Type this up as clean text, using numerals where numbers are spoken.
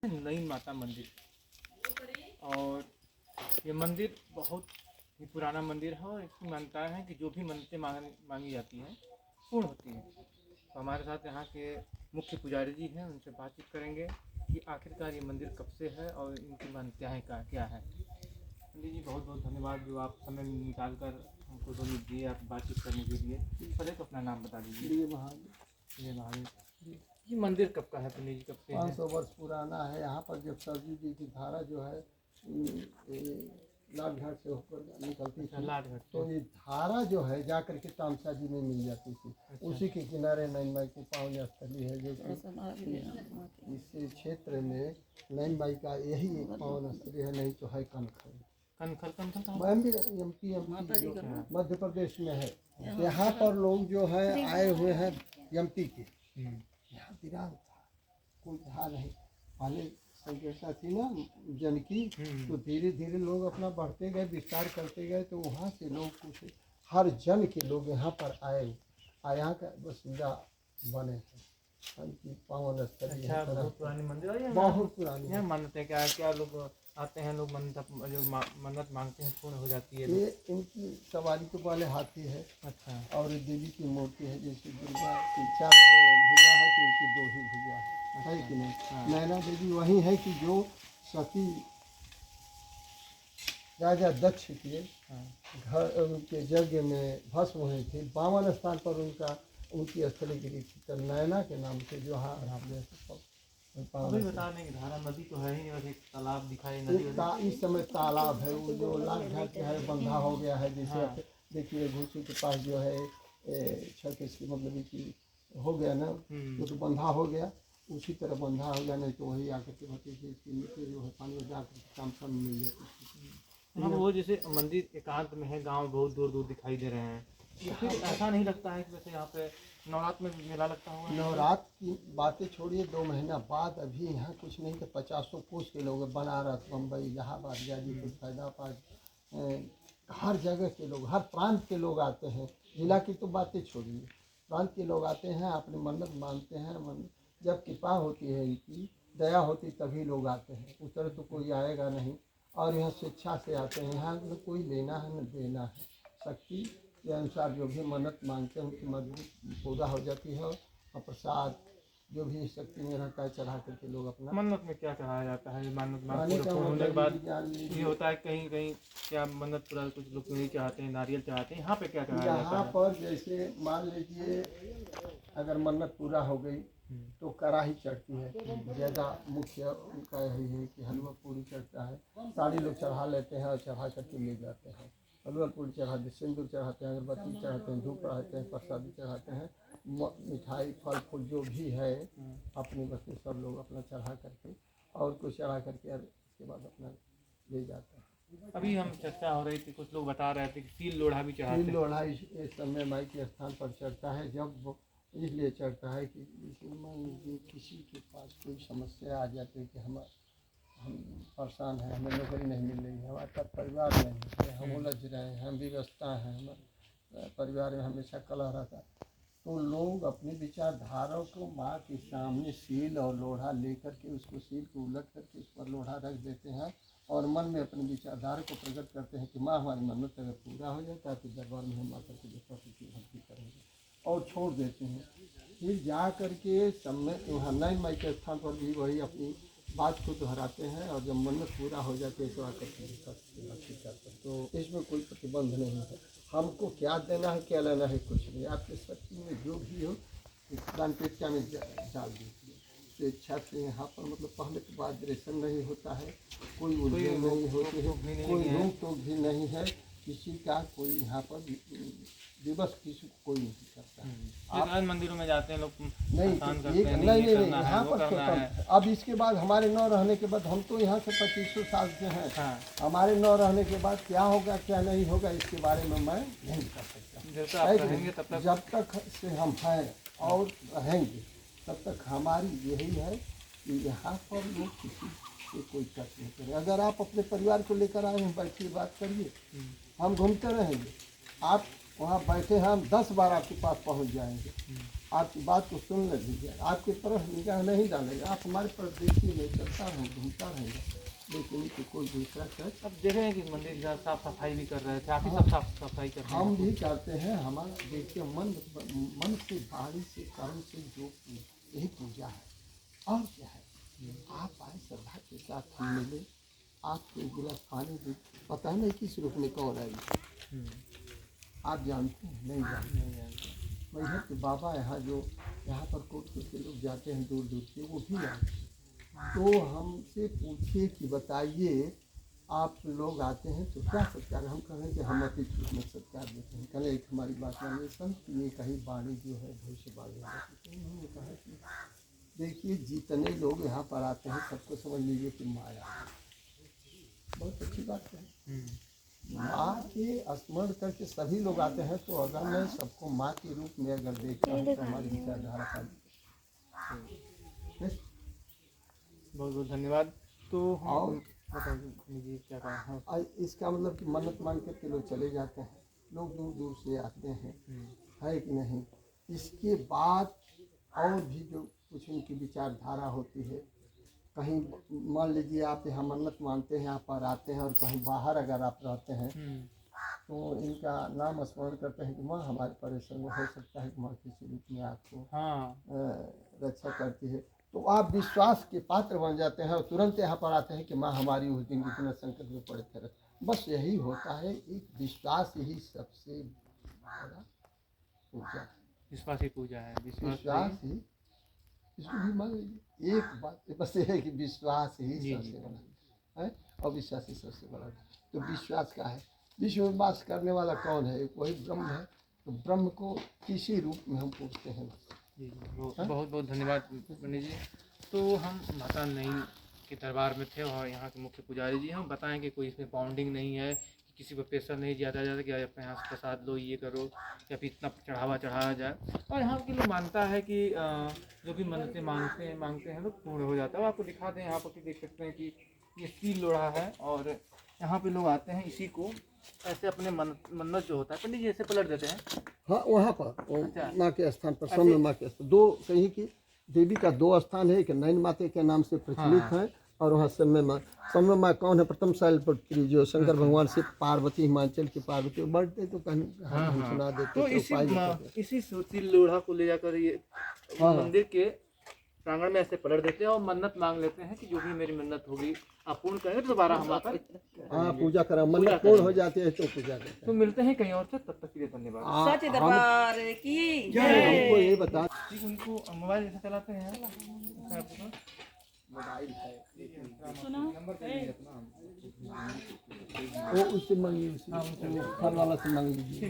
नई माता मंदिर। और ये मंदिर बहुत ही पुराना मंदिर है और इसकी मान्यता है कि जो भी मन्नतें मांगी जाती हैं पूर्ण होती हैं। तो हमारे साथ यहाँ के मुख्य पुजारी जी हैं, उनसे बातचीत करेंगे कि आखिरकार ये मंदिर कब से है और इनकी मान्यताएँ क्या है। पंडित जी बहुत बहुत धन्यवाद जो आप समय निकाल कर हमको 2 मिनट दिए आप बातचीत करने के लिए। पहले तो अपना नाम बता दीजिए। ये महादेव। ये मंदिर कब का है पंडित जी, कब से है? 500 वर्ष पुराना है। यहाँ पर जब सरजू जी की धारा जो है लाट घाट से होकर निकलती थी, तो ये धारा जो है जा करके तामसा जी में मिल जाती थी। उसी के किनारे नैन माई की पावन स्थली है, जो कि इस क्षेत्र में नैन माई का यही एक पावन स्थली है, नहीं तो है कनखल। एमपी मध्य प्रदेश में है। यहाँ पर लोग जो है आए हुए हैं एमपी के, यहाँ विरान था, कोई था नहीं। पहले संख्या थी ना जनकी, तो धीरे धीरे लोग अपना बढ़ते गए, विस्तार करते गए, तो वहाँ से लोग कुछ हर जन के लोग यहाँ पर आए और यहाँ का बसिंदा बने हैं। पावन स्थली है। बहुत पुरानी मंदिर है, बहुत पुरानी है। मान्यता क्या क्या लोग आते हैं, लोग मन्नत मांगते हैं पूर्ण हो जाती है। ये इनकी सवारी के वाले हाथी है। अच्छा। और देवी की मूर्ति है, जैसे दुर्गा की 4 भुजा है तो इनकी 2 ही भुजा है कि नहीं। हाँ। नैना देवी वही है कि जो सती राजा दक्ष के घर उनके यज्ञ में भस्म हुई थी, 52 स्थान पर उनकी स्थली गिरी थी, तो नैना के नाम से जो अभी बता दें कि धारा नदी तो है ही नहीं, बस एक तालाब दिखाई नदी। इस समय तालाब है, वो जो लाट घाट है बंधा हो गया है। जैसे देखिए घूसी के पास जो है छत इसकी मतलब कि हो गया ना, तो बंधा हो गया, उसी तरह बंधा हो गया, नहीं तो वही आकर के होती थी। इसकी नीचे जो है पानी में जाकर काम सब मिल जाती थी। हम वो जैसे मंदिर एकांत में है, गांव बहुत दूर दूर दिखाई दे रहे हैं, फिर ऐसा नहीं लगता है कि वैसे यहाँ पे नवरात्र में मेला लगता होगा? नवरात्र की बातें छोड़िए, 2 महीना बाद अभी यहाँ कुछ नहीं तो 50 कोस के लोग, बनारस, बम्बई, इलाहाबाद, गाजीपुर, फैजाबाद, हर जगह के लोग, हर प्रांत के लोग आते हैं। जिला की तो बातें छोड़िए, प्रांत के लोग आते हैं, अपनी मन्नत मानते हैं। जब कृपा होती है, इनकी दया होती तभी लोग आते हैं, उस तरह तो कोई आएगा नहीं। और यहाँ स्वेच्छा से आते हैं, यहाँ न कोई लेना है न देना है। शक्ति के अनुसार जो भी मन्नत मांगते हैं उनकी मन्नत पूरा हो जाती है। और प्रसाद जो भी शक्ति में रहता है चढ़ा करके लोग अपना। मन्नत में क्या चढ़ाया जाता है? मन्नत होने के बाद ये होता है कहीं कहीं क्या मन्नत पूरा, कुछ लोग नहीं चाहते हैं, नारियल चाहते हैं, यहाँ पे क्या चढ़ाया जाता है? यहाँ पर जैसे मान लीजिए अगर मन्नत पूरा हो गई तो कड़ाही चढ़ती है। ज़्यादा मुख्य उनका यही है कि हलवा पूरी चढ़ता है, साड़ी लोग चढ़ा लेते हैं और चढ़ा करके ले जाते हैं। हलवा पूरी चढ़ाते, सिंदूर चढ़ाते हैं, अगरबत्ती चढ़ाते हैं, धूप चढ़ाते हैं, प्रसादी चढ़ाते हैं, मिठाई फल फूल जो भी है अपनी वस्तु सब लोग अपना चढ़ा करके और कुछ चढ़ा करके उसके बाद अपना ले जाते हैं। अभी हम चर्चा हो रही थी, कुछ लोग बता रहे थे कि सील लोढ़ा भी चढ़ाते हैं। सील लोढ़ा इस समय माई के स्थान पर चढ़ता है, जब इसलिए चढ़ता है कि मान लीजिए किसी के पास कोई समस्या आ जाती है कि हम परेशान हैं, हमें नौकरी नहीं मिल रही है, हमारा परिवार नहीं है, हम उलझ रहे हैं, हम व्यवस्था हैं, हमारे परिवार में हमेशा कलह रहता है, तो लोग अपनी विचारधारा को माँ के सामने सील और लोढ़ा लेकर के उसको सील को उलट करके उस पर लोढ़ा रख देते हैं और मन में अपनी विचारधारा को प्रकट करते हैं कि माँ हमारी मन्नत अगर पूरा हो जाता है तो दरबार में हम आकर के भक्ति करेंगे और छोड़ देते हैं। फिर जा करके समय वहाँ नैन माई के स्थान पर भी वही अपनी बात को दोहराते हैं और जब मन्नत पूरा हो जाती है तो आकर के भक्ति करते हैं। तो इसमें कोई प्रतिबंध नहीं है, हमको क्या देना है क्या लेना है कुछ नहीं, आपके शक्ति में जो भी हो दान पेटिया में डाल दीजिए। तो इच्छा से यहाँ पर मतलब पहले तो वाइब्रेशन नहीं होता है, कोई उलझन नहीं होती है, कोई रोक टोक भी नहीं है किसी का, कोई यहाँ पर दिवस किसी को कोई नहीं करता है। आप मंदिरों में जाते हैं लोग नहीं यहाँ पर अब इसके बाद हमारे न रहने के बाद, हम तो यहाँ से 2500 साल से हैं, हमारे न रहने के बाद क्या होगा क्या नहीं होगा इसके बारे में मैं नहीं कर सकता। जब तक से हम हैं और रहेंगे तब तक हमारी यही है कि यहाँ पर लोग किसी से कोई टच नहीं करें। अगर आप अपने परिवार को लेकर आए हैं, बैठिए बात करिए, हम घूमते रहेंगे, आप वहाँ बैठे हैं, हम 10 बार आपके पास पहुँच जाएंगे। आपकी बात को सुन लीजिए, आपकी तरफ निगाह नहीं डालेगा, आप हमारे तरफ देखिए, मैं चलता रहूँ, घूमता रहूँगा, लेकिन कि कोई दूसरा शख्स। अब देख रहे हैं कि मंदिर की साफ सफाई भी कर रहे थे, आप ही हाँ। सब साफ सफाई कर रहे हम हैं। भी करते हैं, हमारा देखिए मन से, वाणी से, कर्म से जो यही पूजा है, और क्या है। आप आए श्रद्धा के साथ, हम मिले, आपको एक गिलास पानी दे, पता नहीं किस रूप में कौन आई, आप जानते हैं? नहीं जानते। नहीं जानते। मैहर के बाबा यहाँ जो यहाँ पर कोट के लोग जाते हैं दूर दूर से, वो भी आए, तो हमसे पूछे कि बताइए आप लोग आते हैं तो क्या सत्कार, हम कह रहे हैं कि हम अपनी छूट में सत्कार देते हैं। कल एक हमारी बात मानिए संत, ये कही वाणी जो है भविष्य वाणी है, तो उन्होंने कहा कि देखिए जितने लोग यहाँ पर आते हैं सबको समझ लीजिए कि माया है। बहुत अच्छी बात है, माँ के स्मरण करके सभी लोग आते हैं, तो अगर मैं सबको माँ के रूप में अगर देखता हूँ तो हमारी विचारधारा का बहुत बहुत धन्यवाद। तो और बताइए क्या कहा है। इसका मतलब कि मन्नत मांग करके लोग चले जाते हैं, लोग दूर दूर से आते हैं, है कि नहीं। इसके बाद और भी जो कुछ उनकी विचारधारा होती है, कहीं मान लीजिए आप यहाँ मन्नत मानते हैं, यहाँ पर आते हैं, और कहीं बाहर अगर आप रहते हैं तो इनका नाम स्मरण करते हैं कि माँ हमारे परेशान हो सकता है कि माँ किसी रूप में आपको रक्षा करती है, तो आप विश्वास के पात्र बन जाते हैं और तुरंत यहाँ पर आते हैं कि माँ हमारी उस दिन इतना संकट में पड़े थे। बस यही होता है, एक विश्वास ही सबसे बड़ा पूजा है। विश्वास ही पूजा है। विश्वास ही, इसको भी मान लीजिए, एक बात बस ये है कि विश्वास ही सबसे बड़ा है, और विश्वास ही सबसे बड़ा है। तो विश्वास का है, विश्व में वास करने वाला कौन है? वही ब्रह्म है, तो ब्रह्म को किसी रूप में हम पूछते हैं। जी बहुत बहुत धन्यवाद पंडित जी। तो हम माता नई के दरबार में थे और यहाँ के मुख्य पुजारी जी हम बताएं कि कोई इसमें बाउंडिंग नहीं है, कि किसी पर प्रेशर नहीं दिया जाता कि आप यहाँ से प्रसाद लो, ये करो, या फिर इतना चढ़ावा चढ़ाया जाए। और यहाँ की लोग मानता है कि जो भी मन्नतें मांगते हैं तो पूर्ण हो जाता है। आप आपको दिखा दें, यहाँ पर देख सकते हैं कि ये सील लोढ़ा है, और यहाँ पे लोग आते हैं, इसी को ऐसे अपने मन्नत जो होता है पंडित जी ऐसे पलट देते हैं। हाँ, वहाँ पर माँ के स्थान पर, सौम्य माँ के स्थान, दो कहीं की देवी का दो स्थान है, एक नैन माता के नाम से प्रचलित है, और वहाँ सौम्य माँ। सौम्य माँ कौन है? प्रथम शैलपुत्री, जो शंकर भगवान से पार्वती, हिमाचल की पार्वती बढ़ते तो कहीं हम सुना देते। तो इसी सील लोढ़ा को ले जाकर ये मंदिर के प्रांगण में ऐसे पलट देते हैं और मन्नत मांग लेते हैं कि जो भी मेरी मन्नत होगी आप पूर्ण करेंगे तो दोबारा हम आकर पूजा करें, मन्नत पूर्ण हो जाती है तो पूजा करते हैं। तो मिलते हैं कहीं और से, तब तक के लिए धन्यवाद। सच दरबार की जय। हमको ये बता, उनको मोबाइल जैसे चलाते हैं, मोबाइल है नंबर वो उससे मांगिए, फल वाला से मांग लीजिए।